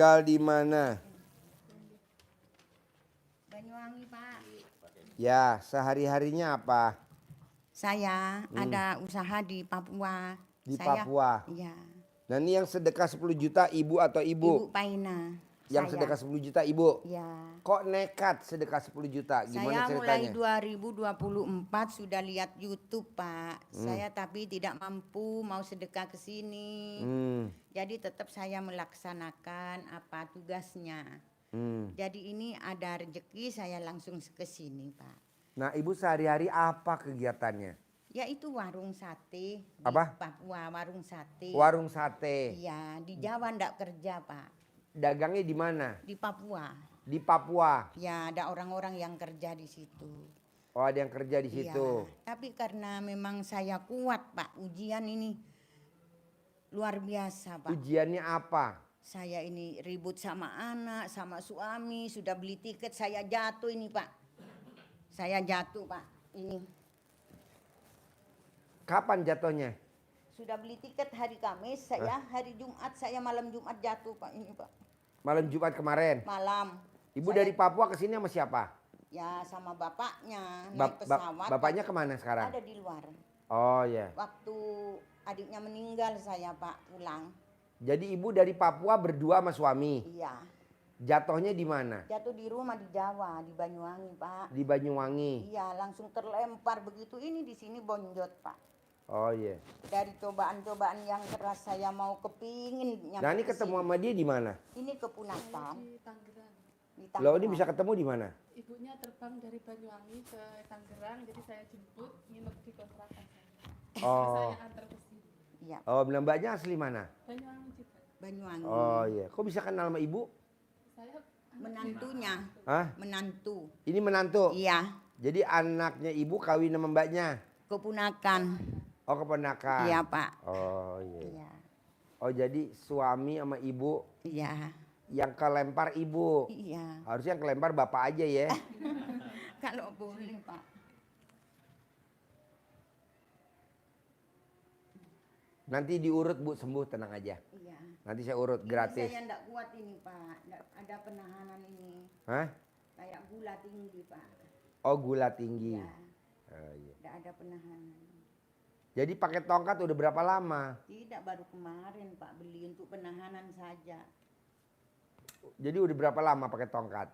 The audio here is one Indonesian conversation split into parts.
Tinggal di mana? Banyuwangi, Pak. Ya, sehari-harinya apa? Saya ada usaha di Papua. Di Saya, Papua. Iya. Nah, ini yang sedekah 10 juta ibu atau Ibu ibu? Paina. Yang saya. sedekah 10 juta ibu? Ya. Kok nekat sedekah 10 juta? Gimana Saya mulai ceritanya? 2024 sudah lihat YouTube, Pak. Saya tapi tidak mampu mau sedekah ke sini. Jadi tetap saya melaksanakan apa tugasnya. Jadi ini ada rezeki saya langsung ke sini, Pak. Nah, ibu sehari-hari apa kegiatannya? Ya itu warung sate di Apa? Papua, warung sate. Warung sate. Iya, di Jawa ndak kerja, Pak. Dagangnya di mana? Di Papua. Di Papua. Ya, ada orang-orang yang kerja di situ. Oh, ada yang kerja di situ. Iya, tapi karena memang saya kuat, Pak. Ujian ini luar biasa, Pak. Ujiannya apa? Saya ini ribut sama anak, sama suami, sudah beli tiket, saya jatuh ini, Pak. Saya jatuh, Pak. Ini. Kapan jatuhnya? Sudah beli tiket hari Kamis, saya hari Jumat, saya malam Jumat jatuh, Pak. Ini, Pak. Malam Jumat kemarin? Malam. Ibu Saya, dari Papua ke sini sama siapa? Ya, sama bapaknya. Naik pesawat. Bapaknya kemana sekarang? Ada di luar. Oh, ya. Waktu adiknya meninggal saya, Pak, pulang. Jadi ibu dari Papua berdua sama suami? Iya. Jatuhnya di mana? Jatuh di rumah di Jawa, di Banyuwangi, Pak. Di Banyuwangi? Iya, langsung terlempar begitu. Ini di sini bonjot, Pak. Oh, iya. Dari cobaan-cobaan yang keras saya mau kepingin nyampe Nah, ini ke ketemu sini. sama dia di mana? Ini ke Punasan. Di Tangerang. Di Loh, ini Tangerang. bisa ketemu di mana? Ibunya terbang dari Banyuwangi ke Tangerang, jadi saya jemput, nginep di kontrakan saya. Oh. Saya antar ke sini. Iya, Oh, mbaknya asli mana? Banyuwangi juga. Banyuwangi. Oh, iya. Kok bisa kenal sama ibu? Saya Menantunya. Hah? Menantu. Ini menantu? Iya, Jadi anaknya ibu kawin sama mbaknya? keponakan. Oh, keponakan? Iya, Pak. Oh, iya. Iya. Oh, jadi suami sama ibu Iya. yang kelempar ibu? Iya. Harusnya yang kelempar bapak aja ya? Kalau boleh, Pak. Nanti diurut bu, sembuh, tenang aja. Iya. Nanti saya urut gratis. Ini saya enggak kuat ini, Pak. Ada penahanan ini. Hah? Kayak gula tinggi, Pak. Oh, gula tinggi. Iya. Oh, iya. Enggak ada penahanan. Jadi pakai tongkat udah berapa lama? Tidak, baru kemarin, Pak, beli untuk penahanan saja. Jadi udah berapa lama pakai tongkat?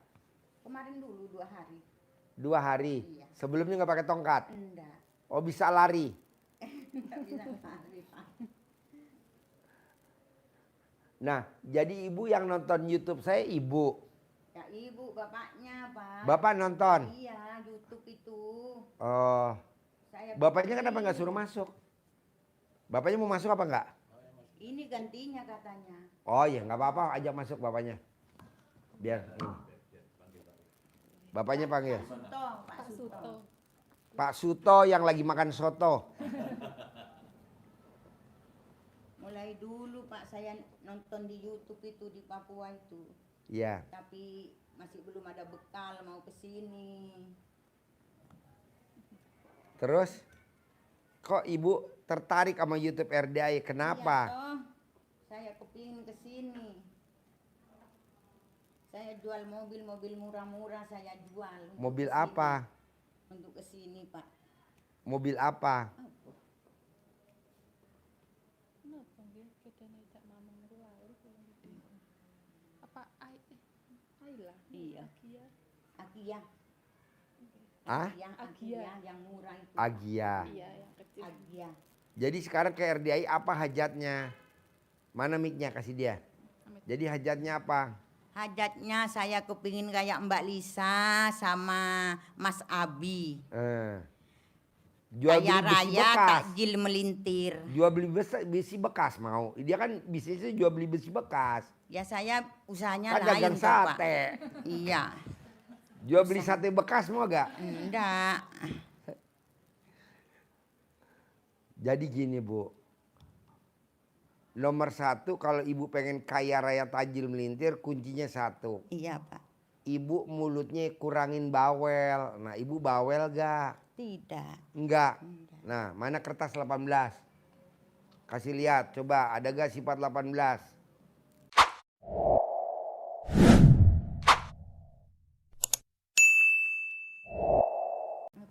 Kemarin dulu 2 hari. 2 hari? Iya. Sebelumnya nggak pakai tongkat? Enggak. Oh, bisa lari? Enggak bisa lari, Pak. Nah, jadi ibu yang nonton YouTube saya ibu? Ya, ibu, bapaknya, Pak. Bapak nonton? Iya, YouTube itu. Oh, Saya bapaknya kenapa bikin. nggak suruh masuk? Bapaknya mau masuk apa nggak? Ini gantinya katanya. Oh iya, nggak apa-apa, ajak masuk bapaknya. Biar ini. Bapaknya panggil. Suto, Pak Pak Suto. Suto. Pak Suto yang lagi makan soto. Mulai dulu, Pak, saya nonton di YouTube itu di Papua itu. Iya. Tapi masih belum ada bekal mau ke sini. Terus, kok ibu tertarik sama YouTube RDI? Kenapa? Iya, toh. Saya kepingin ke sini. Saya jual mobil murah-murah saya jual. untuk Mobil ke sini. apa? Untuk ke sini, Pak. Mobil apa? Apa? Kenapa nggih kita ngajak mamang ruwali kalau gitu? Apa Ayla? Iya. Agia. Agia. Ah? Agia yang murah itu. Agia. Iya, yang kecil. Agia. Jadi sekarang ke RDI apa hajatnya? Mana mic-nya, kasih dia. Jadi hajatnya apa? Hajatnya saya kepingin kayak Mbak Lisa sama Mas Abi. Jual Kaya beli besi raya bekas. takjil melintir. Jual beli besi bekas mau. Dia kan bisnisnya jual beli besi bekas. Ya saya usahanya Kan lain dagang toh, Pak. sate. Iya. Jual beli sate bekas mau gak? Enggak. Jadi gini bu. Nomor 1 kalau ibu pengen kaya raya tajil melintir kuncinya 1. Iya, Pak. Ibu mulutnya kurangin bawel. Nah ibu bawel gak? Tidak. Enggak. Enggak. Nah mana kertas 18? Kasih lihat coba ada gak sifat 18?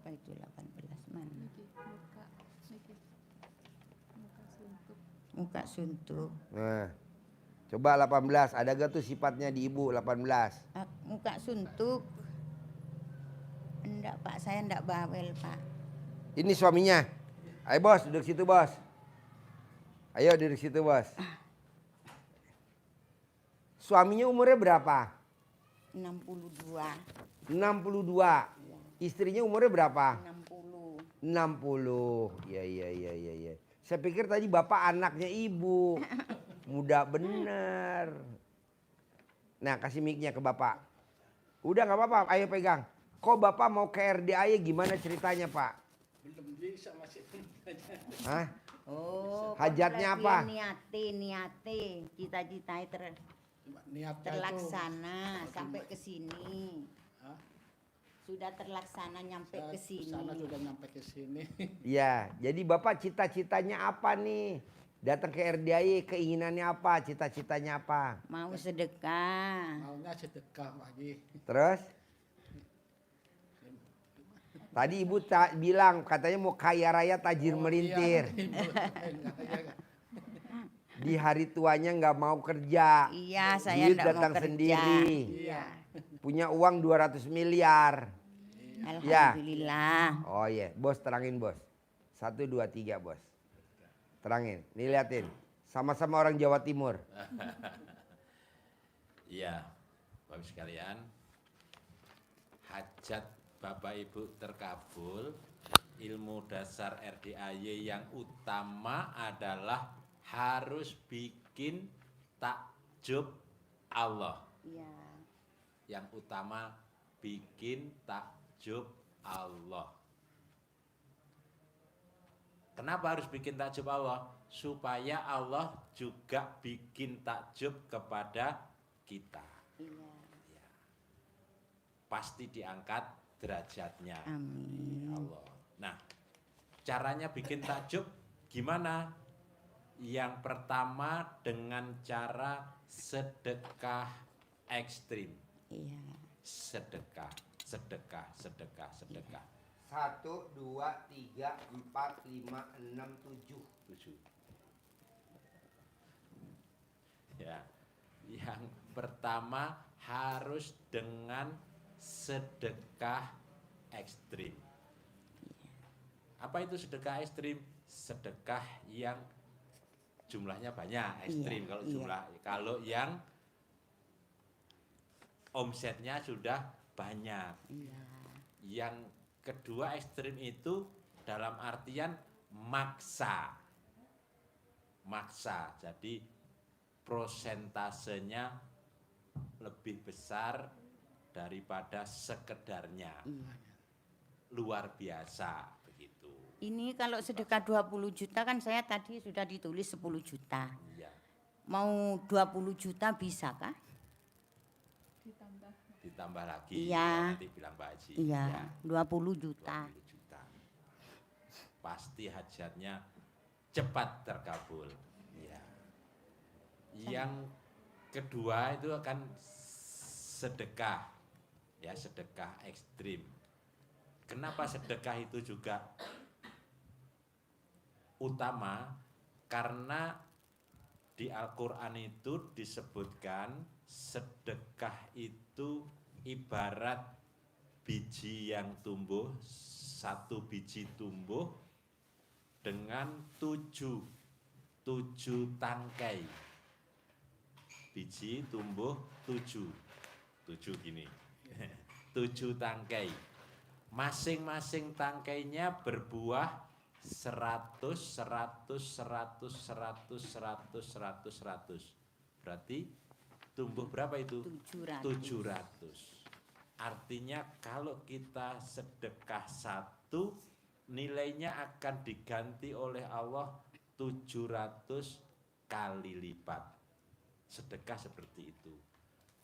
Apa itu 18 mana? Niki muka niki muka suntuk. Muka suntuk. Nah, coba 18. Ada gak tuh sifatnya di ibu 18? Muka suntuk. Enggak Pak, saya enggak bawel Pak. Ini suaminya. Ayo bos, duduk situ bos. Ayo duduk situ bos. Suaminya umurnya berapa? 62. 62. Istrinya umurnya berapa? 60. 60. Iya. Saya pikir tadi bapak anaknya ibu. Muda bener. Nah, kasih mic-nya ke bapak. Udah nggak apa-apa, ayo pegang. Kok bapak mau ke RDAY gimana ceritanya pak? Belum bisa masih. Hah? Oh, Hajatnya apa? Niate, cita-cita Niatnya terlaksana sampai ke sini. Hah? Sudah terlaksana nyampe ke sini. Sana sudah nyampe ke sini. Iya, jadi bapak cita-citanya apa nih? Datang ke RDAY keinginannya apa? Cita-citanya apa? Mau sedekah. Maunya sedekah lagi. Terus? Tadi ibu bilang katanya mau kaya raya tajir melintir. Iya. Di hari tuanya nggak mau kerja. Iya, saya Duit enggak mau datang kerja. sendiri. Iya. Punya uang 200 miliar. Ya. Alhamdulillah. Oh iya, bos terangin bos. 1, 2, 3 bos. Terangin, nih liatin. Sama-sama orang Jawa Timur. Iya, Bapak sekalian, hajat Bapak Ibu terkabul, ilmu dasar RDAY yang utama adalah harus bikin takjub Allah. Iya. Yang utama bikin takjub Allah. Kenapa harus bikin takjub Allah? Supaya Allah juga bikin takjub kepada kita. Iya. Pasti diangkat derajatnya. Amin. Allah. Nah, caranya bikin takjub gimana? Yang pertama dengan cara sedekah ekstrim. Iya. Sedekah. 1, 2, 3, 4, 5, 6, 7. 7. Ya. Yang pertama harus dengan sedekah ekstrim. Apa itu sedekah ekstrim? Sedekah yang jumlahnya banyak, ekstrim. Iya, Kalau iya. kalau yang omsetnya sudah banyak. Iya. Yang kedua ekstrim itu dalam artian maksa. Jadi prosentasenya lebih besar daripada sekedarnya. Iya. Luar biasa begitu. Ini kalau sedekah 20 juta kan saya tadi sudah ditulis 10 juta. Iya. Mau 20 juta bisa kah? Ditambah lagi. Iya. Nanti bilang Pak Haji. Iya, Ya, 20 juta. 20 juta. Pasti hajatnya cepat terkabul. Iya. Yang kedua itu akan sedekah. Ya, sedekah ekstrim. Kenapa sedekah itu juga utama? Karena di Al-Quran itu disebutkan sedekah itu ibarat biji yang tumbuh, 1 biji tumbuh dengan 7 tangkai. Biji tumbuh 7 gini. 7 tangkai. Masing-masing tangkainya berbuah 100. Berarti tumbuh berapa itu? 700. Artinya kalau kita sedekah 1, nilainya akan diganti oleh Allah 700 kali lipat. Sedekah seperti itu.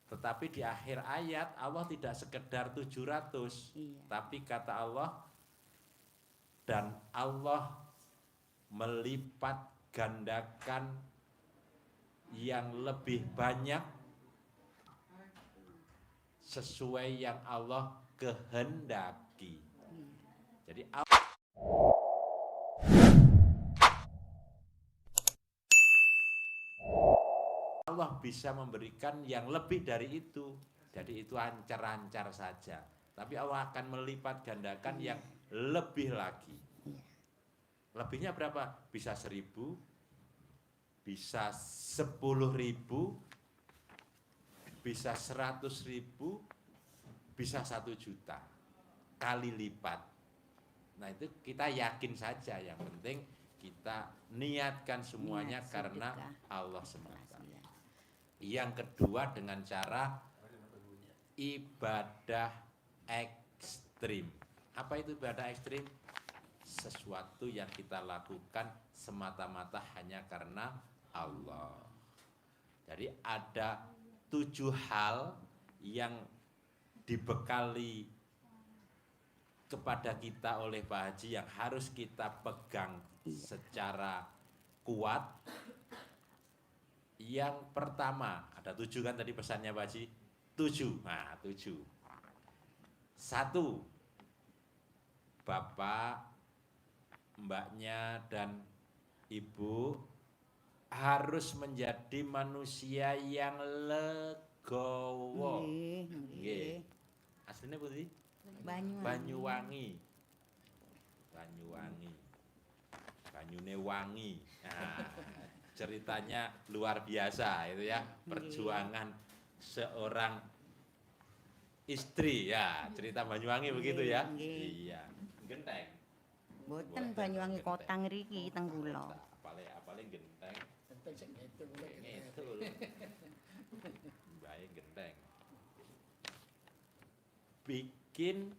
Tetapi di akhir ayat Allah tidak sekedar 700, Iya. tapi kata Allah, dan Allah melipat gandakan yang lebih banyak sesuai yang Allah kehendaki. Jadi Allah bisa memberikan yang lebih dari itu. Jadi itu ancar-ancar saja. Tapi Allah akan melipat gandakan yang lebih lagi. Lebihnya berapa? Bisa 1.000, bisa 10.000, bisa 100.000, bisa 1 juta kali lipat. Nah itu kita yakin saja, yang penting kita niatkan semuanya Niat karena sedekah. Allah semata. Iya. Yang kedua dengan cara ibadah ekstrim. Apa itu ibadah ekstrim? Sesuatu yang kita lakukan semata-mata hanya karena Allah. Jadi ada 7 hal yang dibekali kepada kita oleh Pak Haji yang harus kita pegang secara kuat. Yang pertama, ada 7 kan tadi pesannya Pak Haji? 7. Nah, 7. 1. Bapak, mbaknya dan ibu harus menjadi manusia yang legowo. Nggih. Aslinya putih? Banyuwangi. Banyune wangi. Nah, ceritanya luar biasa itu ya, perjuangan seorang istri ya, cerita Banyuwangi begitu ya. Iya. Genteng. Boten Banyuwangi kota ngriki teng kula. Apale genteng. Tentu sing itu boleh. Ngidul. Bae genteng. Bikin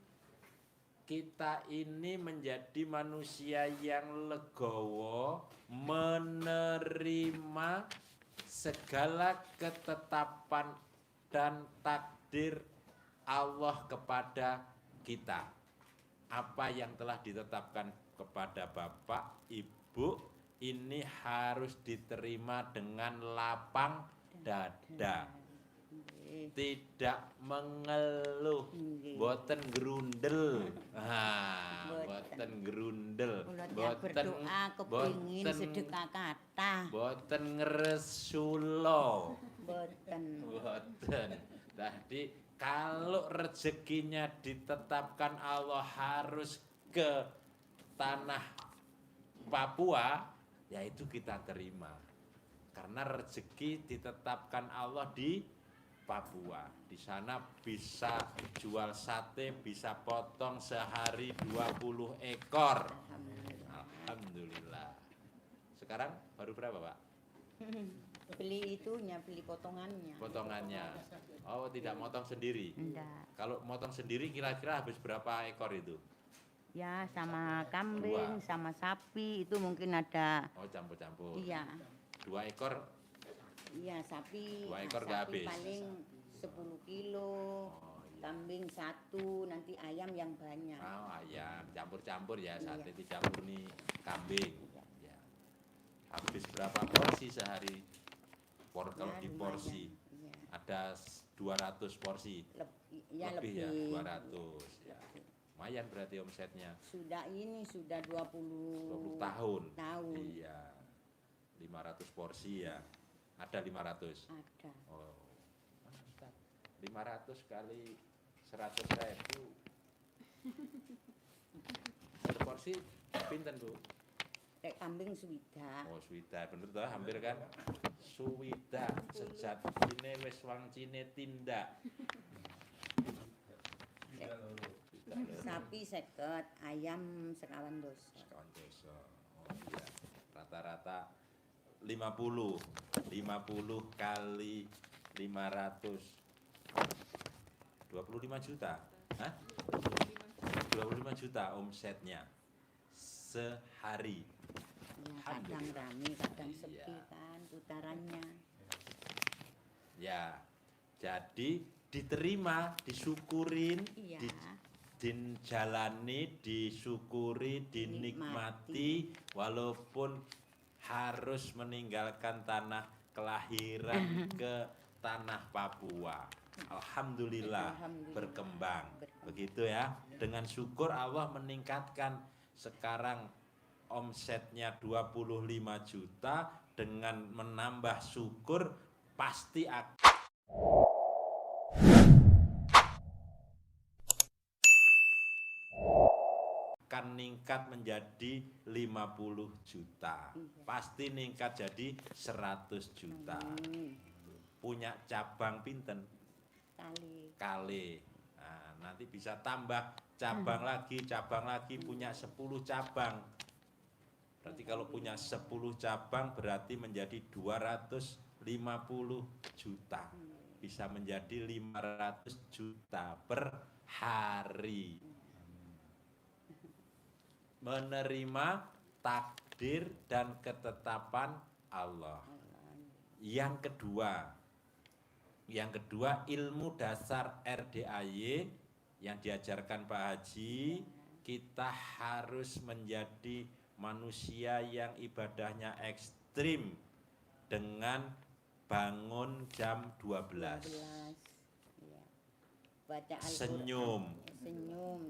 kita ini menjadi manusia yang legowo, menerima segala ketetapan dan takdir Allah kepada kita. Apa yang telah ditetapkan kepada Bapak, Ibu, ini harus diterima dengan lapang dada. Tidak mengeluh, boten gerundel. Boten gerundel, Berdoa kepingin sedekah kathah. boten ngresulo. Boten. Jadi kalau rezekinya ditetapkan Allah harus ke tanah Papua, ya itu kita terima. Karena rezeki ditetapkan Allah di Papua. Di sana bisa jual sate, bisa potong sehari 20 ekor. Alhamdulillah. Sekarang baru berapa, Pak? Beli itunya, beli potongannya. Potongannya. Oh, tidak motong sendiri. Enggak. Kalau motong sendiri kira-kira habis berapa ekor itu? Ya sama kambing, sama sapi itu mungkin ada. Oh, campur-campur. Iya. 2 ekor. Iya, sapi. 2 ekor nggak sapi habis. paling 10 kilo. Oh, iya. Kambing 1, nanti ayam yang banyak. Oh, ayam campur-campur ya, Iya. sate dicampur nih kambing. Ya. Habis berapa porsi sehari? Kalau Ya, di lumayan. porsi Iya. ada 200 porsi. Ya lebih ya, lebih. 200 ya. Lumayan berarti omsetnya. Sudah 20 20 tahun. tahun. Iya. 500 porsi ya. Ada 500. Ada. Oh. 500 kali 100.000. Satu porsi pinten, Bu? Kayak kambing suwida. Oh, swida bener toh, hampir kan? Suwida sejatine wis wangcine tindak. Sapi 50, ayam 50 dosa. Sekawan dosa. Oh iya. Rata-rata 50 kali 500 25 juta. Hah? 25 juta omsetnya sehari. Ya, kadang rame, kadang sepi Iya. kan putarannya. Ya, jadi diterima, disyukurin, Iya. dijalani, disyukuri, dinikmati, walaupun harus meninggalkan tanah kelahiran ke tanah Papua. Alhamdulillah, Alhamdulillah. berkembang. Berkembang. Begitu ya. Dengan syukur Allah meningkatkan sekarang omsetnya 25 juta, dengan menambah syukur pasti akan meningkat menjadi 50 juta. Pasti meningkat jadi 100 juta. Punya cabang pinten? Kali. Nah, nanti bisa tambah cabang lagi, punya 10 cabang. Berarti kalau punya 10 cabang berarti menjadi 250 juta. Bisa menjadi 500 juta per hari. Menerima takdir dan ketetapan Allah. Yang kedua ilmu dasar RDAY yang diajarkan Pak Haji, kita harus menjadi manusia yang ibadahnya ekstrim dengan bangun jam 12. Ya. Baca Senyum,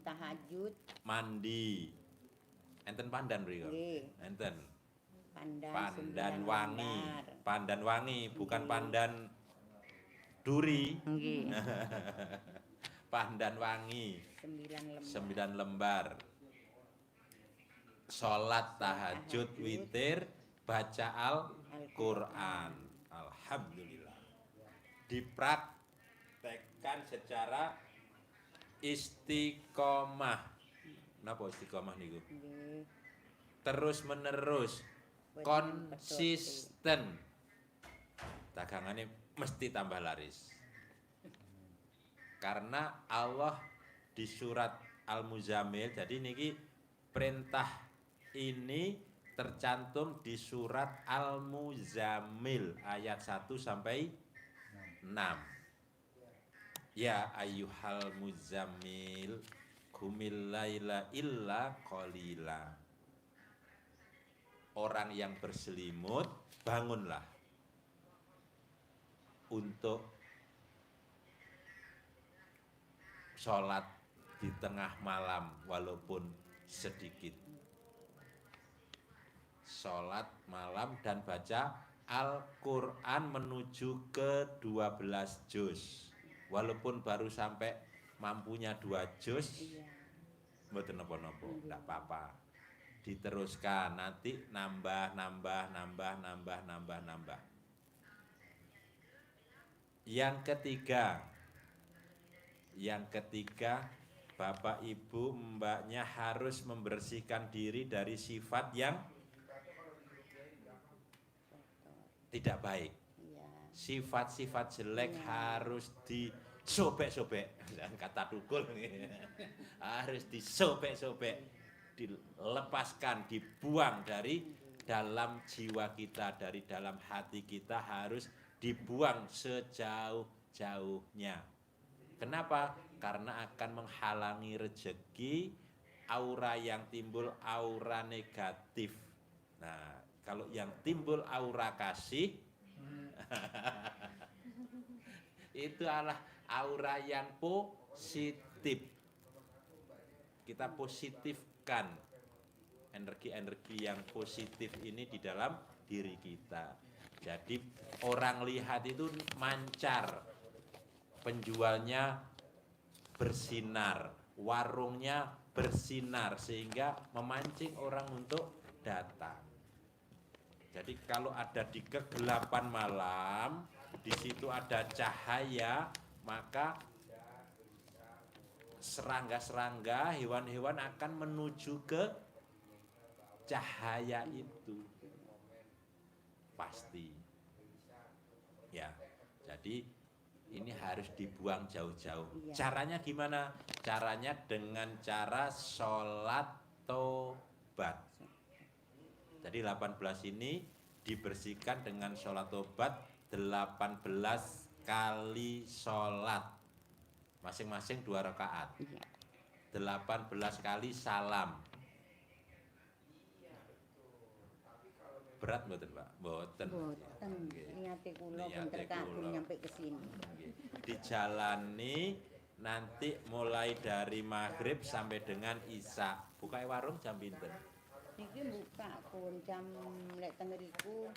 tahajud, mandi. Enten pandan mriko. Nggih. Enten. pandan Pandan wangi, bukan pandan duri. Nggih. Pandan wangi 9 lembar. 9 lembar. Salat tahajud witir, baca Al-Qur'an. Alhamdulillah. Dipraktekkan secara istiqomah. Napa istiqomah niku? Nggih. Terus menerus, konsisten. Dagangannya mesti tambah laris. Karena Allah di surat Al-Muzammil, jadi niki perintah ini tercantum di surat Al-Muzammil ayat 1 sampai 6. Ya ayyuhal muzammil qumil laila illa qalila. Orang yang berselimut, bangunlah untuk sholat di tengah malam walaupun sedikit. Sholat malam dan baca Al-Quran menuju ke 12 juz. Walaupun baru sampai mampunya 2 juz, mboten napa-napa, ndak apa-apa. Diteruskan, nanti nambah. Yang ketiga, Bapak Ibu mbaknya harus membersihkan diri dari sifat yang tidak baik. Sifat-sifat jelek harus disobek-sobek. Kata tukul nih. Harus disobek-sobek, dilepaskan, dibuang dari dalam jiwa kita, dari dalam hati kita, harus dibuang sejauh-jauhnya. Kenapa? Karena akan menghalangi rezeki. Aura yang timbul aura negatif. Nah, kalau yang timbul aura kasih itu adalah aura yang positif. Kita positifkan energi-energi yang positif ini di dalam diri kita. Jadi orang lihat itu mancar, penjualnya bersinar, warungnya bersinar, sehingga memancing orang untuk datang. Jadi kalau ada di kegelapan malam, di situ ada cahaya, maka serangga-serangga, hewan-hewan akan menuju ke cahaya itu. Pasti. Ya. Jadi ini harus dibuang jauh-jauh. Caranya gimana? Caranya dengan cara sholat tobat. Jadi 18 ini dibersihkan dengan sholat tobat 18 kali sholat. Masing-masing 2 rakaat. 18 kali salam. berat mboten Pak? Mboten. Boten Nggih. niate kula Niate bener kagum kula. nyampe ke sini. Nggih. Dijalani nanti mulai dari maghrib sampai dengan isya. Buka warung jam pinten? Niki buka pun jam lek teng ngriku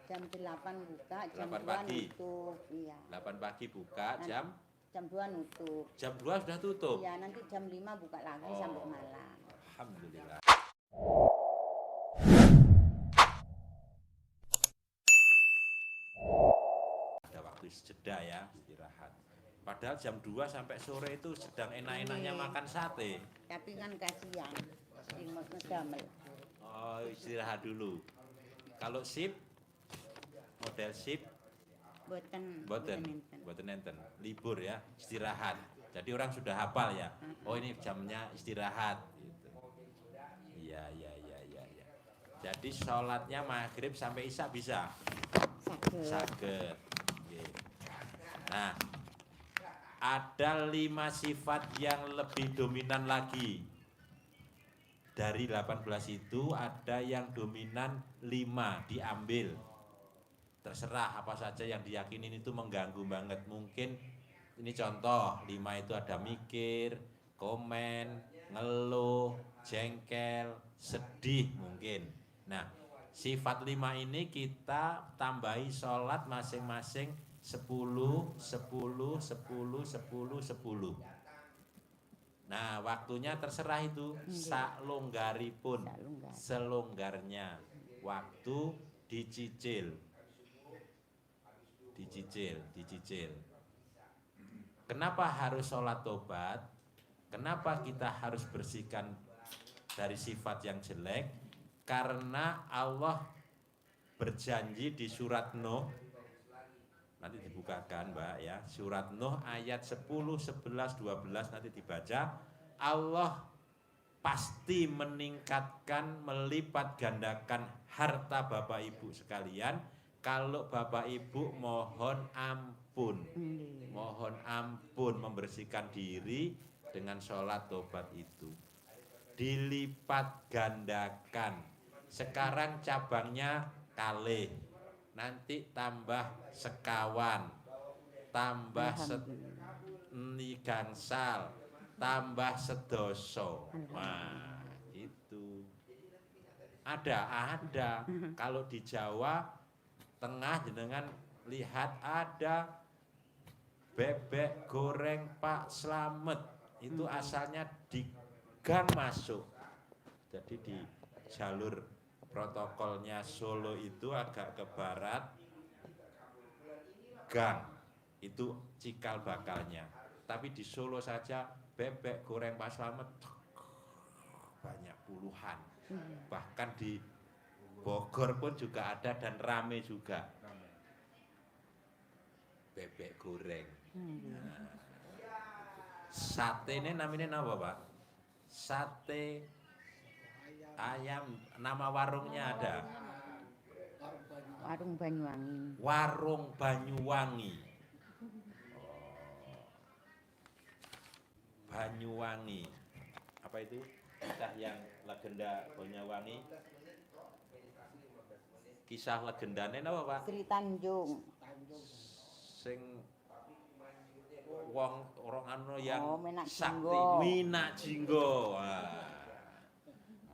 jam 8 buka, jam 8 2 pagi. nutup. Iya. 8 pagi buka, Nanti jam jam 2 nutup. jam 2 sudah tutup. Iya, nanti jam 5 buka lagi Oh. sampai malam. Alhamdulillah. Ada waktu jeda ya, istirahat. Padahal jam 2 sampai sore itu sedang enak-enaknya Iya. makan sate. Tapi kan kasihan. Imut ngedamel. Oh, istirahat dulu. Kalau sip, model sip, Boten enten. boten enten. Libur ya, istirahat. Jadi orang sudah hafal ya. Oh ini jamnya istirahat. Gitu. Iya, iya, iya, iya. Ya. Jadi sholatnya maghrib sampai isya bisa. Saged. Saged. Oke. Nah, ada 5 sifat yang lebih dominan lagi. Dari 18 itu ada yang dominan 5 diambil. Terserah apa saja yang diyakinin itu mengganggu banget. Mungkin ini contoh 5 itu ada mikir, komen, ngeluh, jengkel, sedih mungkin. Nah, sifat 5 ini kita tambahi sholat masing-masing 10, 10, 10, 10, 10. Nah, waktunya terserah itu, saklonggaripun, Saklonggar. selonggarnya. Waktu dicicil. Dicicil. Kenapa harus sholat tobat? Kenapa kita harus bersihkan dari sifat yang jelek? Karena Allah berjanji di surat Nuh, nanti dibukakan Mbak ya, surat Nuh ayat 10, 11, 12 nanti dibaca. Allah pasti meningkatkan, melipat gandakan harta Bapak Ibu sekalian kalau Bapak Ibu mohon ampun. Mohon ampun, membersihkan diri dengan sholat tobat itu. Dilipat gandakan. Sekarang cabangnya kalih, nanti tambah sekawan, tambah gangsal, tambah sedoso. Nah, itu ada. Kalau di Jawa Tengah jenengan lihat ada bebek goreng Pak Slamet. Itu asalnya di gang masuk. Jadi di jalur protokolnya Solo itu agak ke barat, gang itu cikal bakalnya. Tapi di Solo saja bebek goreng Pak Slamet banyak puluhan. Bahkan di Bogor pun juga ada dan rame juga. Bebek goreng. Nah, sate ini namanya apa Pak? Sate ayam, nama warungnya ada. Warung Banyuwangi. Warung Banyuwangi. Banyuwangi. Apa itu? Kisah yang legenda Banyuwangi. Kisah legendane apa Pak? Sri Tanjung. Sing wong orang anu yang Menak sakti, Jinggo. Minak Jinggo.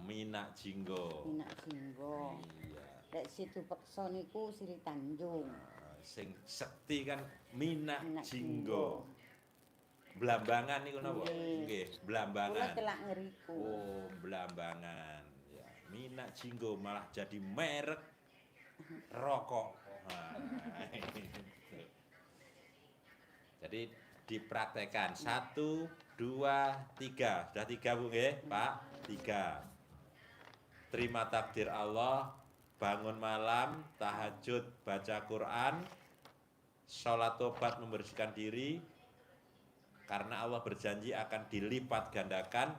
Minak Jinggo. Minak Jinggo. Iya. Lek situ pekso niku Sri Tanjung. Sing sekti kan Minak Minak Jinggo. Blambangan niku napa? Nggih. Nggih, Kula Blambangan. kelak ngeriku. Oh, Blambangan. Ya, Minak Jinggo malah jadi merek rokok. Nah, jadi dipraktekkan 1, 2, 3. Sudah 3 Bu nggih, Pak? 3. Terima takdir Allah, bangun malam, tahajud, baca Quran, sholat tobat, membersihkan diri, karena Allah berjanji akan dilipat gandakan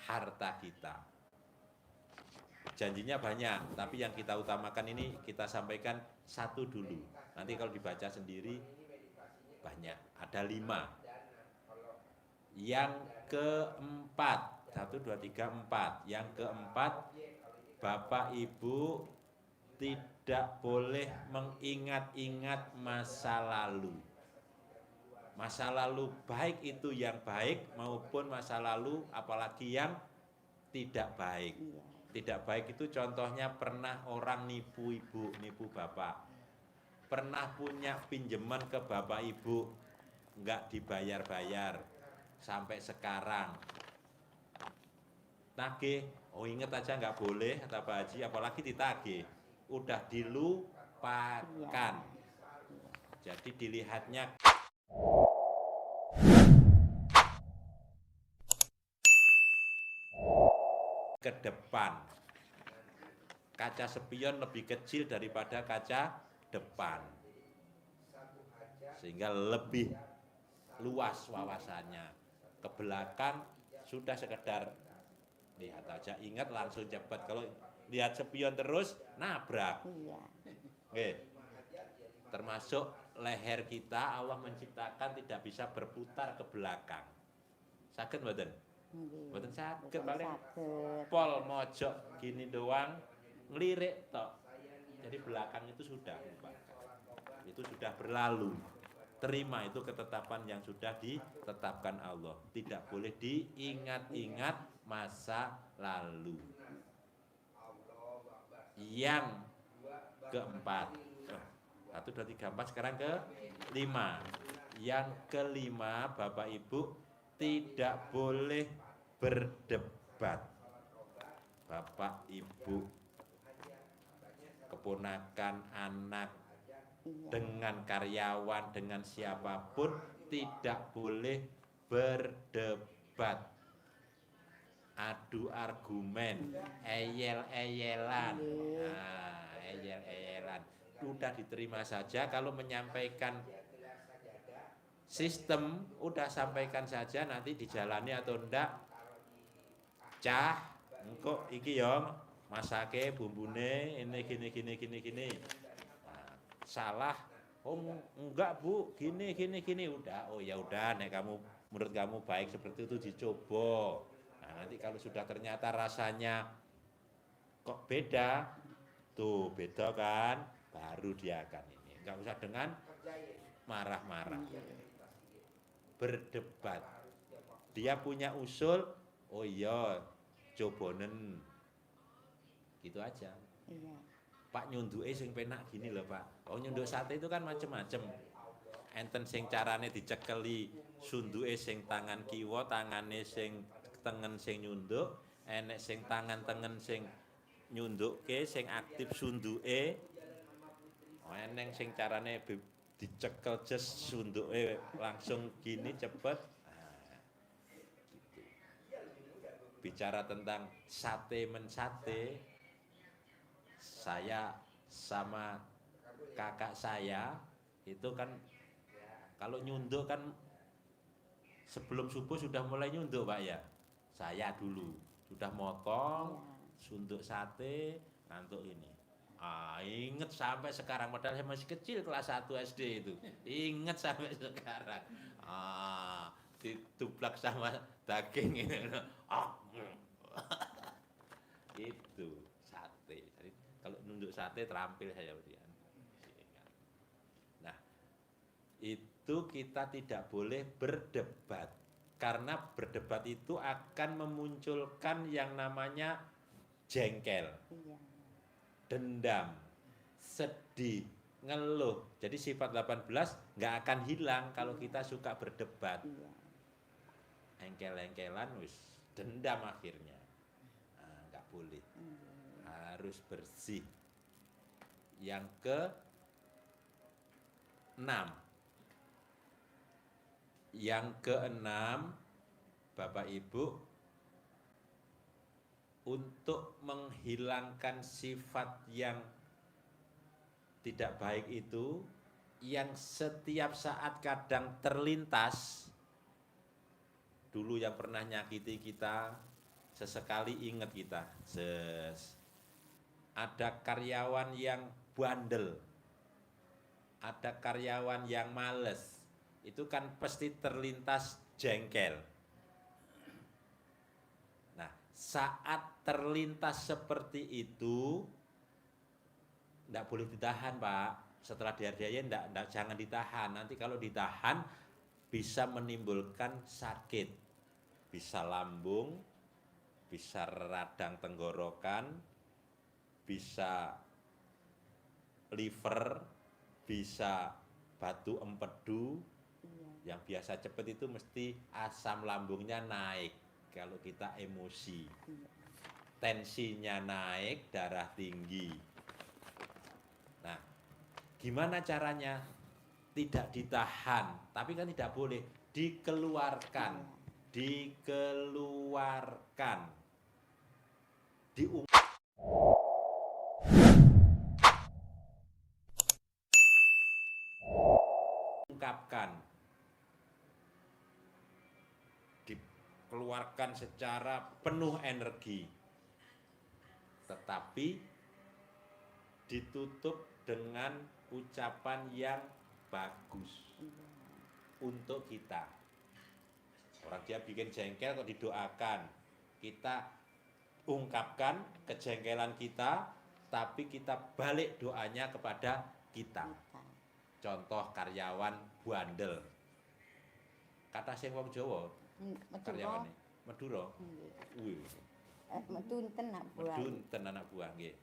harta kita. Janjinya banyak, tapi yang kita utamakan ini kita sampaikan 1 dulu. Nanti kalau dibaca sendiri banyak, ada 5. Yang keempat, 1, 2, 3, 4. Yang keempat, Bapak Ibu tidak boleh mengingat-ingat masa lalu. Masa lalu baik itu yang baik maupun masa lalu apalagi yang tidak baik. Iya. Tidak baik itu contohnya pernah orang nipu ibu, nipu bapak. Pernah punya pinjaman ke bapak ibu, nggak dibayar-bayar sampai sekarang. Nagih, oh inget aja nggak boleh kata Pak Haji, apalagi ditagih. Udah dilupakan. Jadi dilihatnya ke depan. Kaca spion lebih kecil daripada kaca depan. Sehingga lebih luas wawasannya. Ke belakang sudah sekedar lihat aja, ingat langsung cepat. Kalau lihat spion terus nabrak. Iya. Oke. Termasuk leher kita Allah menciptakan tidak bisa berputar ke belakang. Sakit mboten? Nggih. Mboten sakit Boten paling saged. pol mojok gini doang ngelirik tok. Jadi belakang itu sudah lupakan. Itu sudah berlalu. Terima itu ketetapan yang sudah ditetapkan Allah. Tidak boleh diingat-ingat masa lalu. Yang keempat. Satu, dua, tiga, empat. Sekarang ke lima. Yang kelima, Bapak Ibu tidak boleh berdebat. Bapak Ibu, keponakan, anak, dengan karyawan, dengan siapapun tidak boleh berdebat, adu argumen, eyel-eyelan. Nah, eyel-eyelan udah diterima saja. Kalau menyampaikan sistem udah sampaikan saja, nanti dijalani atau enggak. Cah, engko iki yo masake bumbune ini gini. Salah, oh enggak Bu, gini udah. Oh ya udah, nek kamu menurut kamu baik seperti itu dicoba. Nah, nanti kalau sudah ternyata rasanya kok beda, tuh beda kan, baru dia akan ini. Enggak usah dengan marah-marah. Berdebat. Dia punya usul, oh iya, cobonen. Gitu aja. Iya. Pak nyunduke sing penak gini loh Pak. Oh nyunduk sate itu kan macem-macem. Enten sing carane dicekeli sunduke sing tangan kiwa, tangane sing tengen sing nyunduk, enek sing tangan tengen sing nyundukke, sing aktif sunduke. Oh eneng sing carane dicekel jes sunduke langsung gini cepet. Nah, gitu. Bicara tentang sate mensate, saya sama kakak saya itu kan kalau nyunduk kan sebelum subuh sudah mulai nyunduk Pak ya. Saya dulu sudah motong, sunduk sate, ngantuk ini. Inget sampai sekarang, padahal saya masih kecil kelas 1 SD itu. Inget sampai sekarang. Dituplak sama daging ini. Itu sate. Jadi kalau nunduk sate terampil saya dia. Nah, itu kita tidak boleh berdebat. Karena berdebat itu akan memunculkan yang namanya jengkel, dendam, sedih, ngeluh. Jadi sifat 18 nggak akan hilang kalau kita suka berdebat. Engkel-engkelan wis dendam akhirnya. Nah, nggak boleh. Harus bersih. Yang ke-6. Yang ke-6, Bapak Ibu, untuk menghilangkan sifat yang tidak baik itu, yang setiap saat kadang terlintas, dulu yang pernah nyakiti kita, sesekali ingat kita, ada karyawan yang bandel, ada karyawan yang males, itu kan pasti terlintas jengkel. Nah, saat terlintas seperti itu, Nggak boleh ditahan, Pak. Setelah diare-diare jangan ditahan. Nanti kalau ditahan bisa menimbulkan sakit. Bisa lambung, bisa radang tenggorokan, bisa liver, bisa batu empedu. Yang biasa cepet itu mesti asam lambungnya naik kalau kita emosi. Tensinya naik, darah tinggi. Nah, gimana caranya? Tidak ditahan, tapi kan tidak boleh dikeluarkan. Dikeluarkan. Diungkapkan. Dikeluarkan secara penuh energi. Tetapi ditutup dengan ucapan yang bagus untuk kita. Orang dia bikin jengkel kok didoakan. Kita ungkapkan kejengkelan kita, tapi kita balik doanya kepada kita. Contoh karyawan bandel. Kata sing wong Jawa, karyawane Madura. Wih. Medunten anak buah. Medunten anak buah nggih.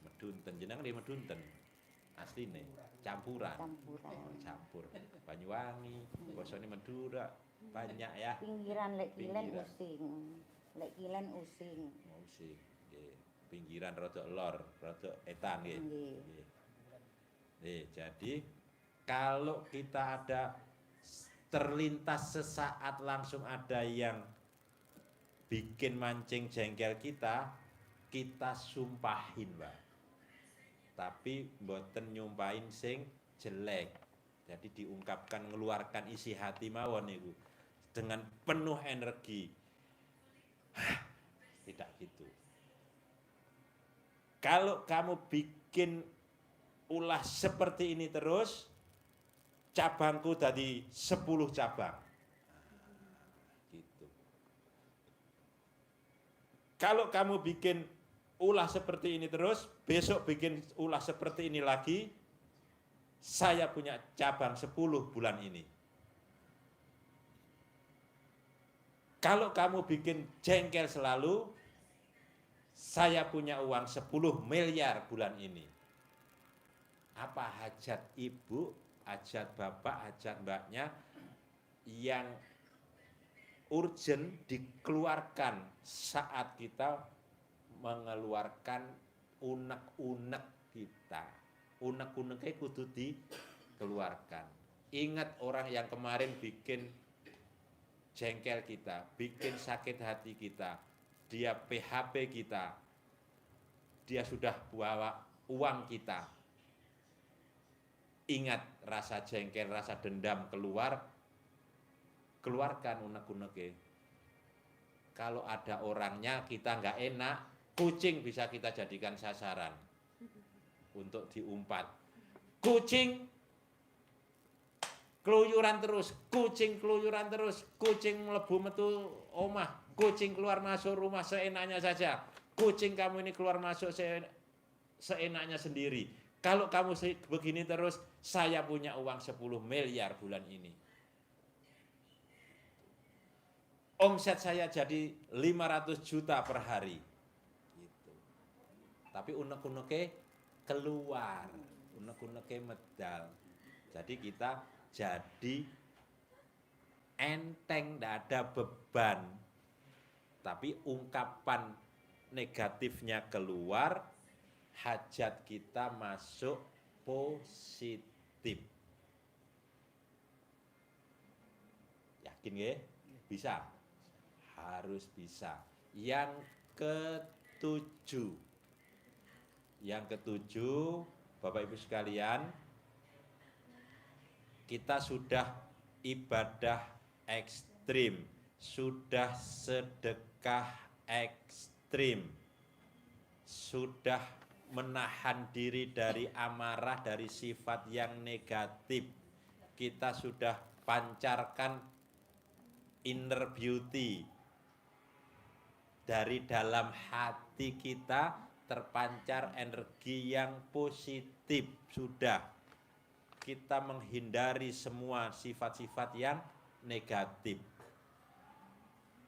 Medunten jenengan nggih medunten. Asline campuran. Oh, campur. Banyuwangi, bosone Madura. Banyak ya. Pinggiran lek kilen Pinggiran. using. Lek kilen using. Musik. Nggih. Pinggiran rada lor, rada etan nggih. Nggih. Nggih, jadi kalau kita ada terlintas sesaat langsung ada yang bikin mancing jengkel kita sumpahin, Mbak. Tapi mboten nyumpahin sing jelek. Jadi diungkapkan, mengeluarkan isi hati mawon niku dengan penuh energi. Tidak gitu. Kalau kamu bikin ulah seperti ini terus, cabangku tadi 10 cabang. Gitu. Kalau kamu bikin ulah seperti ini terus, besok bikin ulah seperti ini lagi, saya punya cabang 10 bulan ini. Kalau kamu bikin jengkel selalu, saya punya uang 10 miliar bulan ini. Apa hajat ibu, hajat bapak, hajat mbaknya yang urgent dikeluarkan saat kita mengeluarkan unek-unek kita. Unek-uneknya kudu dikeluarkan. Ingat orang yang kemarin bikin jengkel kita, bikin sakit hati kita, dia PHP kita, dia sudah bawa uang kita. Ingat rasa jengkel, rasa dendam keluar, keluarkan unek-uneknya. Kalau ada orangnya kita nggak enak, kucing bisa kita jadikan sasaran untuk diumpat. Kucing keluyuran terus, kucing keluyuran terus, kucing melebu metu omah, kucing keluar masuk rumah seenaknya saja. Kucing kamu ini keluar masuk seenaknya sendiri. Kalau kamu begini terus, saya punya uang 10 miliar bulan ini. Omset saya jadi 500 juta per hari. Gitu. Tapi unek-uneknya keluar, unek-uneknya medal. Jadi kita jadi enteng, tidak ada beban. Tapi ungkapan negatifnya keluar, hajat kita masuk positif. Yakin ya? Bisa? Harus bisa. Yang ketujuh, Bapak Ibu sekalian, kita sudah ibadah ekstrim, sudah sedekah ekstrim, sudah menahan diri dari amarah, dari sifat yang negatif. Kita sudah pancarkan inner beauty dari dalam hati kita, terpancar energi yang positif. Sudah, kita menghindari semua sifat-sifat yang negatif.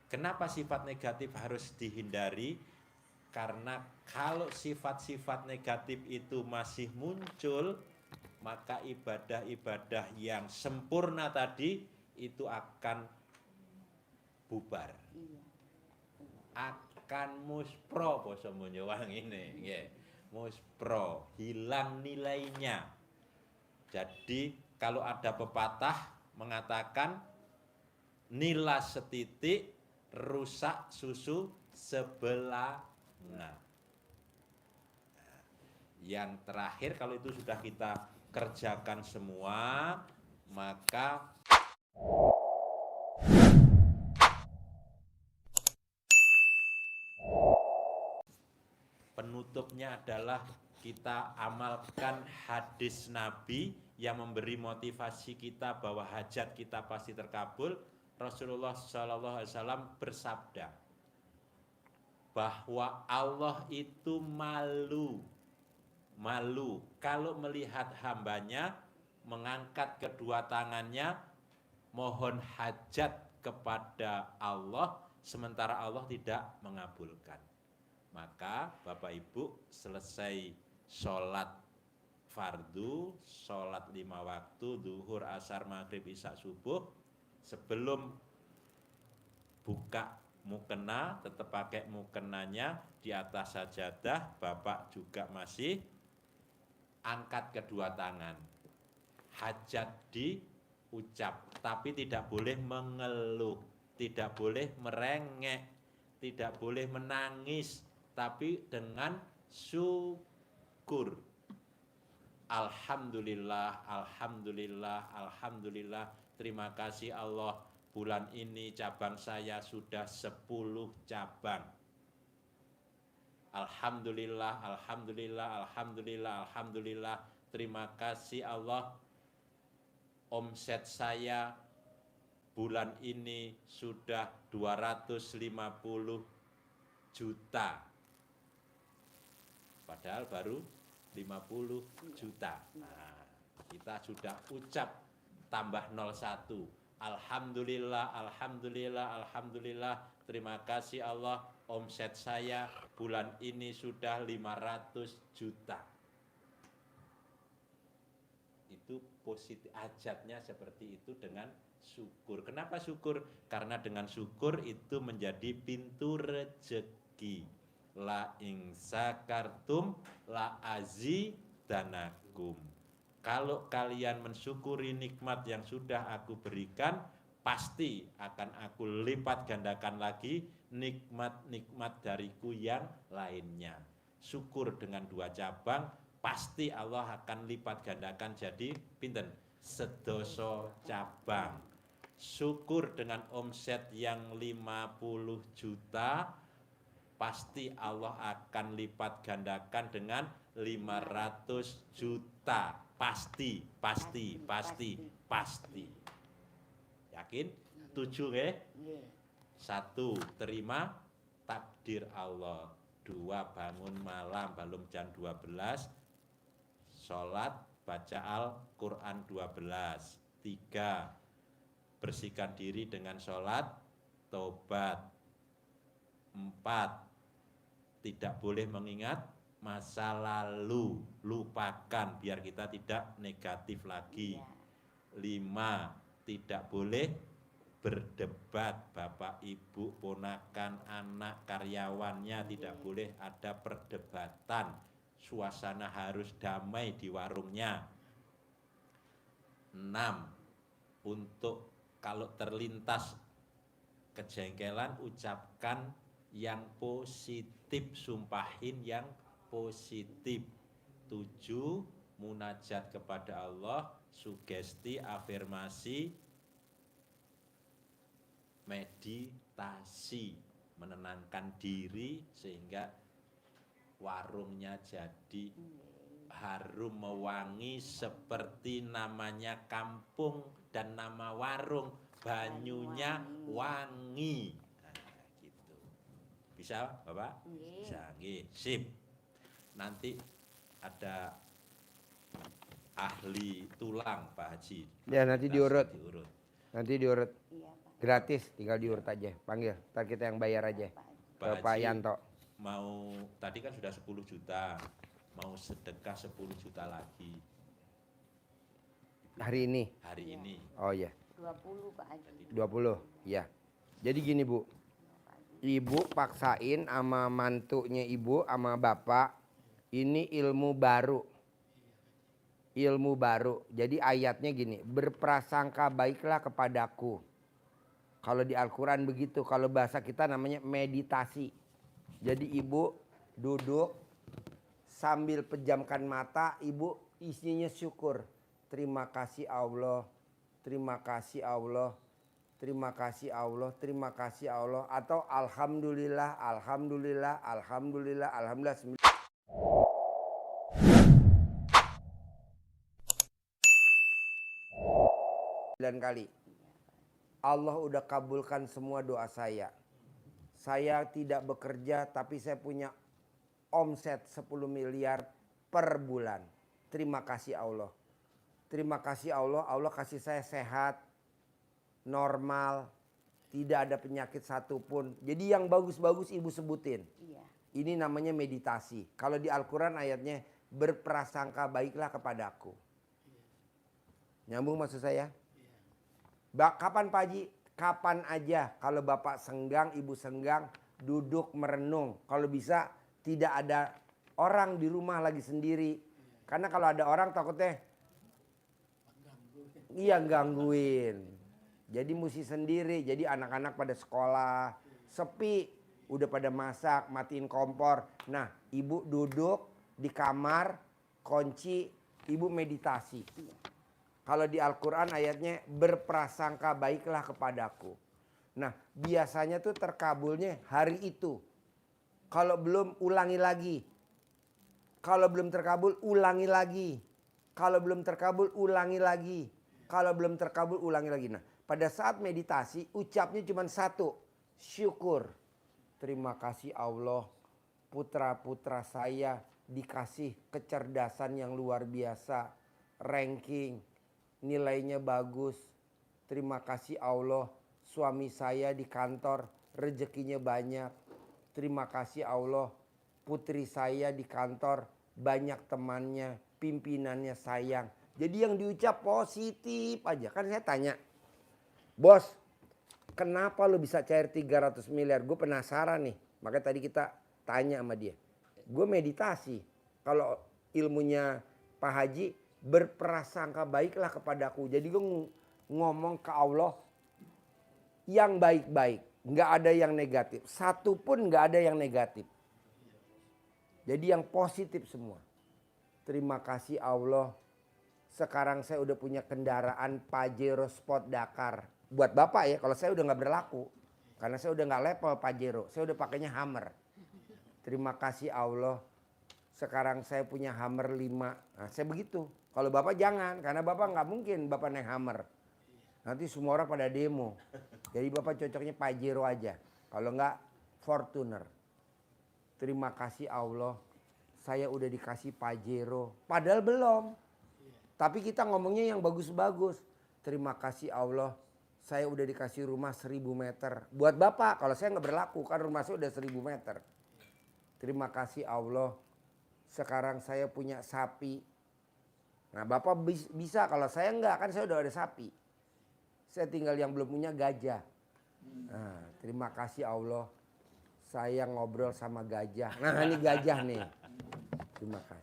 Kenapa sifat negatif harus dihindari? Karena kalau sifat-sifat negatif itu masih muncul, maka ibadah-ibadah yang sempurna tadi itu akan bubar. Akan muspro basa Banyuwangi ini, nggih. Muspro, hilang nilainya. Jadi kalau ada pepatah mengatakan nila setitik rusak susu sebelah. Nah, yang terakhir kalau itu sudah kita kerjakan semua, maka penutupnya adalah kita amalkan hadis Nabi yang memberi motivasi kita bahwa hajat kita pasti terkabul. Rasulullah SAW bersabda bahwa Allah itu malu kalau melihat hambanya mengangkat kedua tangannya mohon hajat kepada Allah sementara Allah tidak mengabulkan. Maka Bapak Ibu selesai sholat fardu, sholat 5 waktu, duhur, asar, maghrib, isya, subuh, sebelum buka mukena, tetap pakai mukenanya di atas sajadah, Bapak juga masih angkat kedua tangan. Hajat diucap, tapi tidak boleh mengeluh, tidak boleh merengek, tidak boleh menangis, tapi dengan syukur. Alhamdulillah, alhamdulillah, alhamdulillah. Terima kasih Allah. Bulan ini cabang saya sudah 10 cabang. Alhamdulillah, alhamdulillah, alhamdulillah, alhamdulillah. Terima kasih Allah. Omset saya bulan ini sudah 250 juta. Padahal baru 50 juta. Nah, kita sudah ucap tambah 01. Alhamdulillah, alhamdulillah, alhamdulillah. Terima kasih Allah, omset saya bulan ini sudah 500 juta. Itu positif, hajatnya seperti itu dengan syukur. Kenapa syukur? Karena dengan syukur itu menjadi pintu rezeki. La ing sakartum la azidanakum. Kalau kalian mensyukuri nikmat yang sudah aku berikan, pasti akan aku lipat gandakan lagi nikmat-nikmat dariku yang lainnya. Syukur dengan 2 cabang, pasti Allah akan lipat gandakan jadi pinten? 10 cabang. Syukur dengan omset yang 50 juta, pasti Allah akan lipat gandakan dengan 500 juta. Pasti. Yakin? 7 nggih? 1, terima takdir Allah. 2, bangun malam belum jam 12, sholat baca Al-Quran 12. 3, bersihkan diri dengan sholat tobat. 4, tidak boleh mengingat masa lalu, lupakan biar kita tidak negatif lagi. 5, tidak boleh berdebat, bapak, ibu, ponakan, anak, karyawannya, tidak boleh ada perdebatan. Suasana harus damai di warungnya. 6, untuk kalau terlintas kejengkelan, ucapkan yang positif, sumpahin yang positif. 7, munajat kepada Allah, sugesti, afirmasi, meditasi, menenangkan diri sehingga warungnya jadi harum mewangi seperti namanya kampung dan nama warung, banyunya wangi. Nah, gitu. Bisa, Bapak? Bisa, nggih. Sip. nanti ada ahli tulang Pak Haji. Ya, nanti diurut. Diurut. Nanti diurut. Iya, Pak. Gratis, tinggal diurut aja. Panggil, ntar kita yang bayar aja. Pak Pak Haji, Yanto. mau tadi kan sudah 10 juta, mau sedekah 10 juta lagi Hari ini. hari ini. Oh iya, 20 Pak Haji. 20. Ya. Jadi gini Bu. Ibu paksain sama mantunya ibu sama bapak. Ini ilmu baru. Ilmu baru. Jadi ayatnya gini. Berprasangka baiklah kepadaku. Kalau di Al-Quran begitu. Kalau bahasa kita namanya meditasi. Jadi ibu duduk sambil pejamkan mata. Ibu isinya syukur. Terima kasih Allah. Terima kasih Allah. Terima kasih Allah, terima kasih Allah, atau alhamdulillah, alhamdulillah, alhamdulillah, alhamdulillah. 9 kali. Allah udah kabulkan semua doa saya. Saya tidak bekerja tapi saya punya omset 10 miliar per bulan. Terima kasih Allah. Terima kasih Allah, Allah kasih saya sehat, normal, tidak ada penyakit satupun. Jadi yang bagus-bagus ibu sebutin. Iya. Ini namanya meditasi. Kalau di Al-Quran ayatnya berprasangka baiklah kepadaku. Nyambung maksud saya? Kapan Pak Haji? Kapan aja kalau bapak senggang, ibu senggang, duduk merenung. Kalau bisa tidak ada orang di rumah lagi sendiri. Karena kalau ada orang takutnya iya gangguin. Jadi mesti sendiri, jadi anak-anak pada sekolah, sepi, udah pada masak, matiin kompor. Nah, ibu duduk di kamar, kunci, ibu meditasi. Kalau di Al-Quran ayatnya berprasangka baiklah kepadaku. Nah, biasanya tuh terkabulnya hari itu. Kalau belum ulangi lagi. Kalau belum terkabul ulangi lagi. Kalau belum terkabul ulangi lagi. Kalau belum terkabul ulangi lagi. Nah, pada saat meditasi ucapnya cuma satu, syukur. Terima kasih Allah, putra-putra saya dikasih kecerdasan yang luar biasa, ranking, nilainya bagus. Terima kasih Allah, suami saya di kantor rezekinya banyak. Terima kasih Allah, putri saya di kantor banyak temannya, pimpinannya sayang. Jadi yang diucap positif aja. Kan saya tanya, bos, kenapa lu bisa cair 300 miliar? Gue penasaran nih. Makanya tadi kita tanya sama dia. Gue meditasi. Kalau ilmunya Pak Haji, berprasangka baiklah kepadaku. Jadi gue ngomong ke Allah yang baik-baik. Nggak ada yang negatif. Satu pun nggak ada yang negatif. Jadi yang positif semua. Terima kasih Allah. Sekarang saya udah punya kendaraan Pajero Sport Dakar. Buat bapak ya, kalau saya udah nggak berlaku. Karena saya udah nggak level Pajero. Saya udah pakainya Hummer. Terima kasih Allah. Sekarang saya punya Hummer 5. Nah, saya begitu. Kalau bapak jangan. Karena bapak nggak mungkin bapak naik Hummer. Nanti semua orang pada demo. Jadi bapak cocoknya Pajero aja. Kalau nggak Fortuner. Terima kasih Allah. Saya udah dikasih Pajero. Padahal belum. Tapi kita ngomongnya yang bagus-bagus. Terima kasih Allah. Saya udah dikasih rumah 1000 meter. Buat bapak, kalau saya nggak berlaku, kan rumah saya udah 1000 meter. Terima kasih Allah. Sekarang saya punya sapi. Nah bapak bisa, kalau saya nggak, kan saya udah ada sapi. Saya tinggal yang belum punya gajah. Nah, terima kasih Allah. Saya ngobrol sama gajah. Nah ini gajah nih. Terima kasih.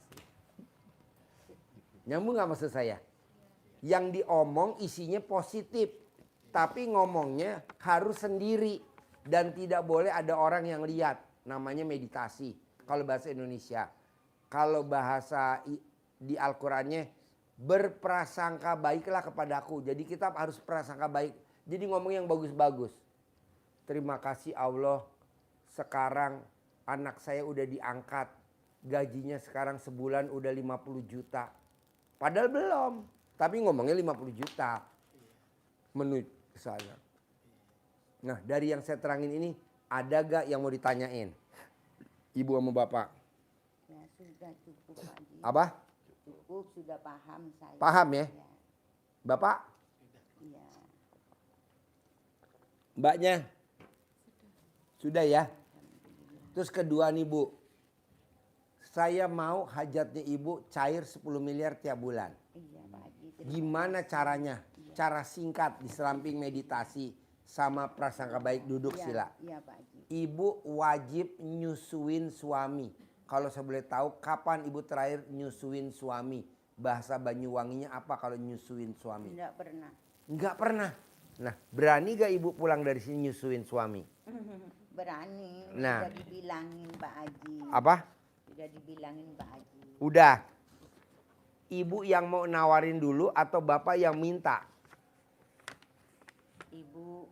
Nyambung gak maksud saya? Yang diomong isinya positif. Tapi ngomongnya harus sendiri. Dan tidak boleh ada orang yang lihat. Namanya meditasi. Kalau bahasa Indonesia. Kalau bahasa di Al-Qurannya. Berprasangka baiklah kepadaku. Jadi kita harus prasangka baik. Jadi ngomong yang bagus-bagus. Terima kasih Allah. Sekarang anak saya udah diangkat. Gajinya sekarang sebulan udah 50 juta. Padahal belum. Tapi ngomongnya 50 juta. Menuju ke sana. Nah dari yang saya terangin ini. Ada gak yang mau ditanyain? Ibu sama bapak. Ya sudah cukup Pak Haji. Apa? Cukup, sudah paham saya. Paham ya? Ya. Bapak? Iya. Mbaknya? Sudah ya? Terus kedua nih Bu. Saya mau hajatnya Ibu cair 10 miliar tiap bulan. Iya Pak Haji. Gimana caranya? Cara singkat di samping meditasi sama prasangka baik duduk Iya, sila. Iya Pak Haji. Ibu wajib nyusuin suami. Kalau saya boleh tahu kapan Ibu terakhir nyusuin suami? Bahasa Banyuwanginya apa kalau nyusuin suami? Tidak pernah. Enggak pernah. Nah, berani gak Ibu pulang dari sini nyusuin suami? Berani. Nah. Sudah dibilangin Pak Haji. Apa? Sudah dibilangin Pak Haji. Udah. Ibu yang mau nawarin dulu atau Bapak yang minta? Ibu.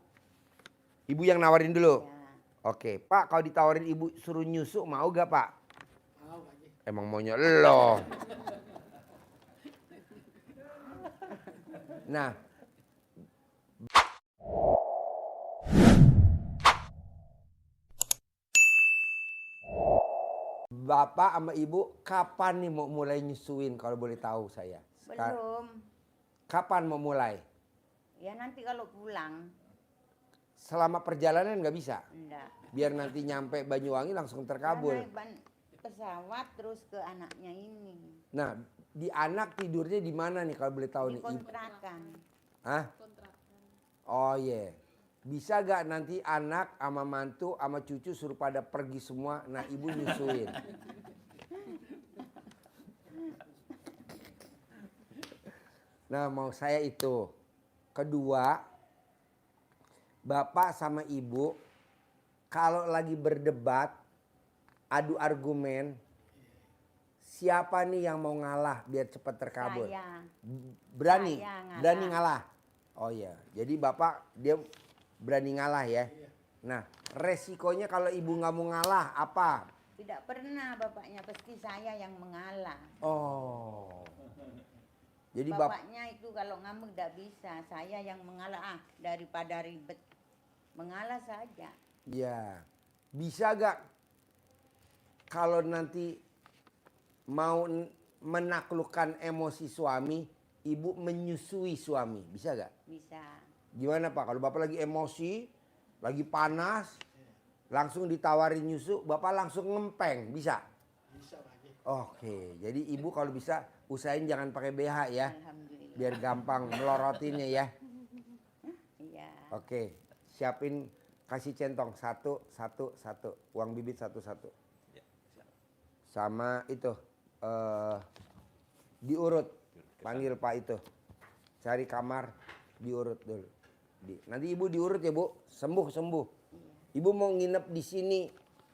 Ibu yang nawarin dulu? Ya. Oke, Pak kalau ditawarin Ibu suruh nyusuk mau gak Pak? Mau Pak Haji. Emang maunya lo. Nah. Bapak sama Ibu kapan nih mau mulai nyusuin kalau boleh tahu saya? Belum. Kapan mau mulai? Ya nanti kalau pulang. Selama perjalanan nggak bisa? Enggak. Biar nanti nyampe Banyuwangi langsung terkabul. Naik pesawat terus ke anaknya ini. Nah, di anak tidurnya di mana nih kalau boleh tahu Di nih? kontrakan. Hah? Oh iya. Bisa gak nanti anak sama mantu sama cucu suruh pada pergi semua, nah ibu nyusuin. Nah mau saya itu. Kedua, bapak sama ibu kalau lagi berdebat, adu argumen, siapa nih yang mau ngalah biar cepat terkabul? Saya. Berani? Saya ngalah. Berani ngalah? Oh iya, jadi bapak dia berani ngalah ya. Nah, resikonya kalau ibu nggak mau ngalah apa? Tidak pernah bapaknya, pasti saya yang mengalah. Oh. Jadi Bapaknya itu kalau ngambek tidak bisa, saya yang mengalah. Daripada ribet, mengalah saja. ya bisa gak kalau nanti mau menaklukkan emosi suami, ibu menyusui suami, bisa gak? Bisa. Gimana Pak, kalau Bapak lagi emosi, lagi panas, langsung ditawarin nyusu, Bapak langsung ngempeng, bisa? Bisa Pak Haji. Oke, jadi Ibu kalau bisa usahain jangan pakai BH ya, Alhamdulillah. biar gampang melorotinnya ya. Iya. Oke, siapin kasih centong satu, uang bibit satu. Ya, siap. Sama itu, diurut, panggil Pak itu, cari kamar, diurut dulu. Nanti Ibu diurut ya Bu, sembuh. Ibu mau nginep di sini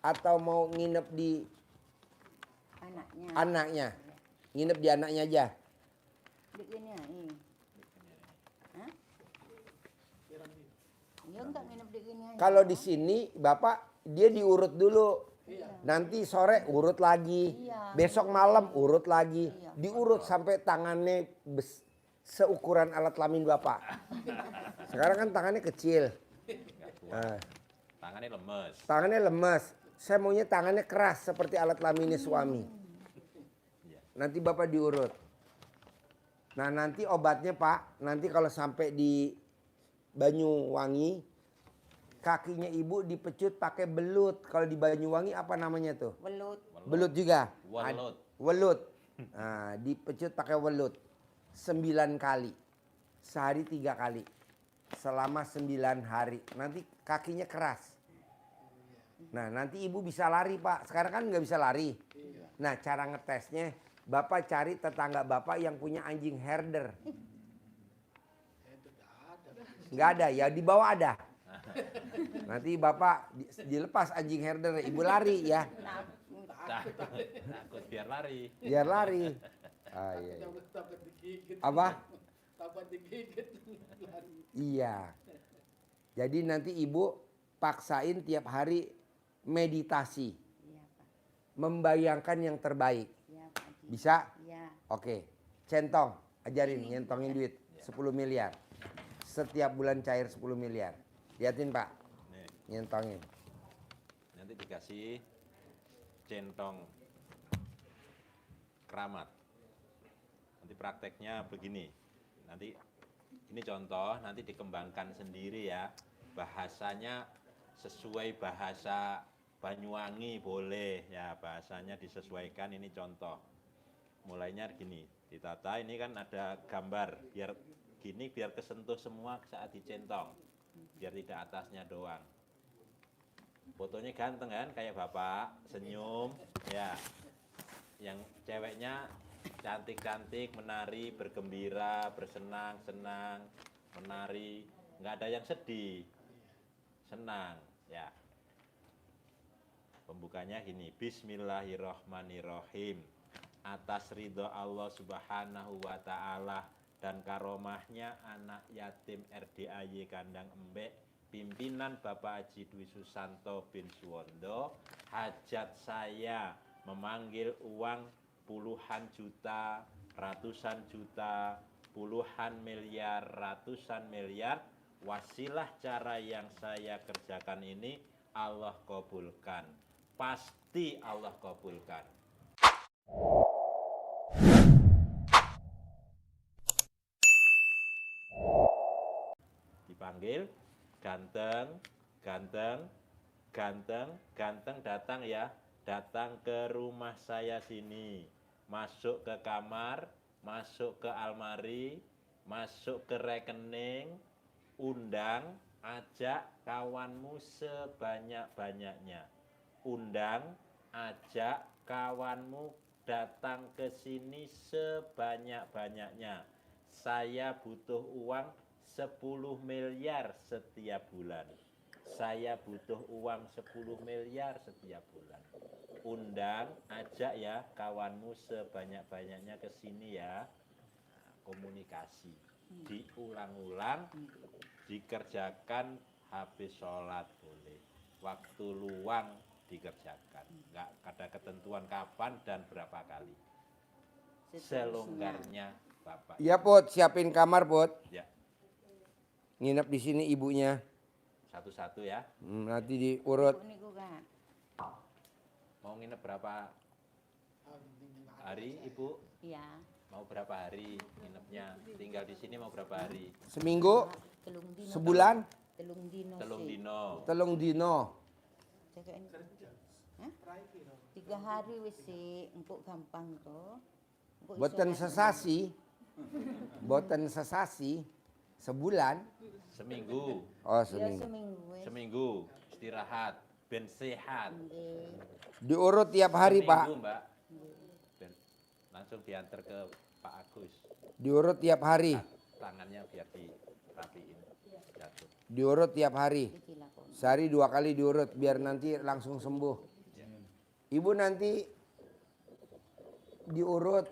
atau mau nginep di Anaknya. anaknya? Nginep di anaknya aja. Begini ya, ini. Hah? Ya enggak nginep di sini aja. Kalau di sini Bapak dia diurut dulu. Nanti sore urut lagi. Iya. Besok malam urut lagi. Iya. Diurut sampai tangannya seukuran alat kelamin Bapak. Sekarang kan tangannya kecil. Nggak kuat. Nah, Tangannya lemes. tangannya lemas. Saya maunya tangannya keras seperti alat kelaminnya suami. Nanti Bapak diurut. Nah nanti obatnya Pak, nanti kalau sampai di Banyuwangi, kakinya Ibu dipecut pakai belut. Kalau di Banyuwangi apa namanya tuh? Welut. Belut juga? Welut. Welut. Nah, dipecut pakai welut. 9 kali. Sehari 3 kali. Selama 9 hari. Nanti kakinya keras. Nah nanti Ibu bisa lari Pak. Sekarang kan nggak bisa lari. Nah cara ngetesnya, Bapak cari tetangga Bapak yang punya anjing herder. Nggak ada, ya di bawah ada. Nanti Bapak dilepas anjing herder, Ibu lari ya. Takut biar lari. Biar lari. Ah, iya. Takut digigit. Apa? Takut digigit. Lari. Iya. Jadi nanti Ibu paksain tiap hari meditasi. Iya Pak. Membayangkan yang terbaik. Iya Pak Haji. Bisa? Iya. Oke. Centong. Ajarin nyentongin duit. 10 miliar. Setiap bulan cair 10 miliar. Liatin Pak. Nih, Nyentongin. nanti dikasih centong keramat. Nanti prakteknya begini. Nanti ini contoh, nanti dikembangkan sendiri ya. Bahasanya sesuai bahasa Banyuwangi boleh ya, bahasanya disesuaikan. Ini contoh. Mulainya gini, ditata ini kan ada gambar, biar gini biar kesentuh semua saat dicentong. Biar tidak atasnya doang. Fotonya ganteng kan, kayak bapak, senyum, ya. Yang ceweknya cantik-cantik, menari, bergembira, bersenang-senang, menari, nggak ada yang sedih, senang, ya. Pembukanya gini, Bismillahirrohmanirrohim. Atas ridho Allah Subhanahu wa Ta'ala dan karomahnya anak yatim RDAY Kandang Embek, pimpinan Bapak Haji Dwi Susanto bin Suwondo, hajat saya memanggil uang puluhan juta, ratusan juta, puluhan miliar, ratusan miliar, wasilah cara yang saya kerjakan ini Allah kabulkan. Pasti Allah kabulkan. Dipanggil, ganteng, ganteng, ganteng, ganteng datang ya, datang ke rumah saya sini, masuk ke kamar, masuk ke almari, masuk ke rekening, undang, ajak kawanmu sebanyak-banyaknya. Undang, ajak kawanmu datang ke sini sebanyak-banyaknya. Saya butuh uang 10 miliar setiap bulan. Saya butuh uang 10 miliar setiap bulan. Undang, ajak ya kawanmu sebanyak-banyaknya ke sini ya. Komunikasi. Diulang-ulang, dikerjakan habis sholat boleh. Waktu luang dikerjakan. Enggak ada ketentuan kapan dan berapa kali. Selonggarnya Bapak. Iya Put, siapin kamar Put. Ya, Nginep di sini ibunya. satu-satu ya. Nanti diurut. Niku Kak. Mau nginep berapa hari Ibu? Iya. Mau berapa hari nginepnya? Tinggal di sini mau berapa hari? Seminggu, Telung dino. sebulan, Telung dino. Telung sih. dino. telung dino. Jaga ini. Hah? 3 hari wis sih, empuk gampang to. Empuk Boten iso sesasi, boten sesasi, sebulan. Seminggu. Oh Ya seminggu. seminggu wis. Seminggu istirahat, ben sehat. Nggih. Diurut tiap hari Pak. Seminggu, Mbak. Ben, langsung diantar ke Pak Agus. Diurut tiap hari. Tangannya biar dirapiin. Jatuh. Diurut tiap hari. Iki lakon. Sehari 2 kali diurut biar nanti langsung sembuh. Ibu nanti diurut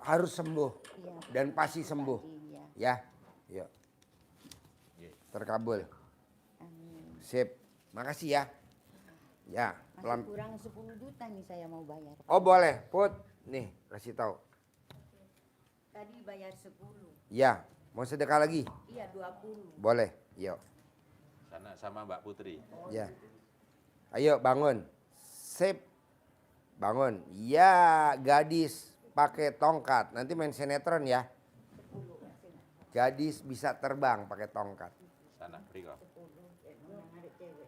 harus sembuh Iya. dan pasti sembuh. Iya. Ya, yuk. Nggih. Terkabul. Amin. Sip. Makasih ya. Ya, Masih pelan. kurang 10 juta nih saya mau bayar. Oh boleh, Put. Nih, kasih tahu. Tadi bayar 10. Ya, mau sedekah lagi? Iya 20. Boleh. Yuk. Sana sama Mbak Putri. Ya. Ayo bangun. Sip. Bangun. Ya, gadis pakai tongkat. Nanti main sinetron ya. Gadis bisa terbang pakai tongkat. Sana beri kok. Ada cewek.